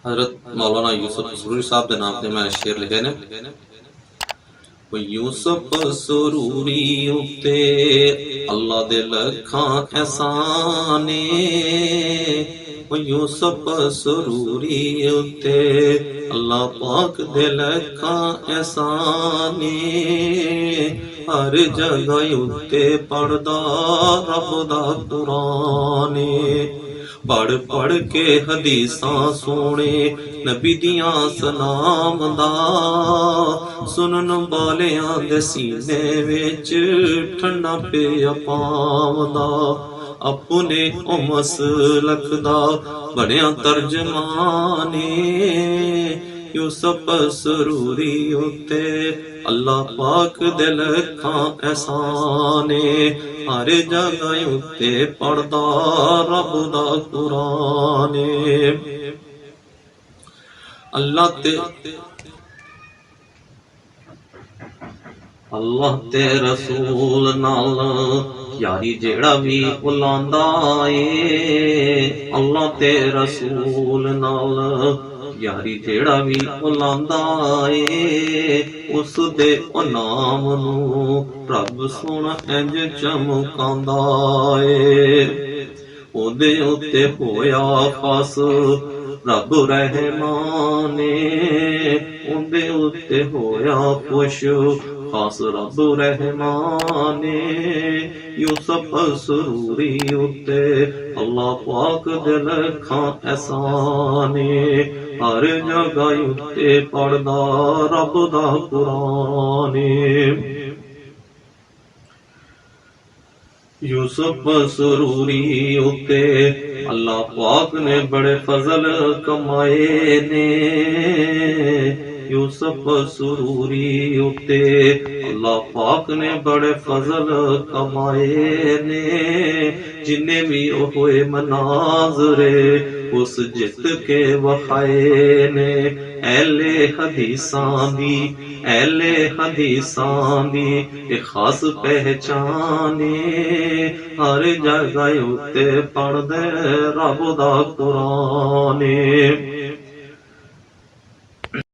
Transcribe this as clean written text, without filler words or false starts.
हजरत मौलाना यूसुफ सरूरी साहब के नाम से मैं शेर लिखे ने। यूसुफ सरूरी उत्ते अल्लाह दे लखां एहसाने, यूसुफ सरूरी उत्ते अल्लाह पाक दे लखां एहसाने, हर जगह उत्ते पढ़दा रब दा कुरान, पढ़ पढ़ के हदीसां सोने नबी दियां सलाम दा, सुनन वालियां दे सीने विच ठंडा पिया पावदा, अपने ओ मसलक दा बनिया तर्जमाने, यूसुफ सरूरी उत्ते अल्लाह पाक दे लखां एहसाने, हर जगह उत्ते पढ़दा रब दा कुरान, अल्लाह ते रसूल नाल यारी जेड़ा भी बुलांदा ए, अल्लाह ते रसूल नाल यारी जेड़ा भी बुलांदा ए, उस दे ओ नाम नू रब सोना इंज चमकांदा ए, ओदे उत्ते होया खास रब रहमाने, ओदे उत्ते होया खुश खास रब रहमाने, यूसुफ सरूरी उत्ते अल्लाह पाक दे लखां एहसाने, हर जगह उत्ते पढ़दा रब दा कुरान, यूसुफ सरूरी उत्ते अल्लाह पाक ने बड़े फजल कमाए ने, यूसुफ सरूरी उत्ते अल्लाह पाक ने बड़े फजल कमाए ने, जिन्ने भी होए मनाजरे उस जित के वखाए ने, ऐले हदीसां दी ऐले हदीसां दी खास पहचाने, हर जगह उत्ते पढ़दे रब दा कुरान।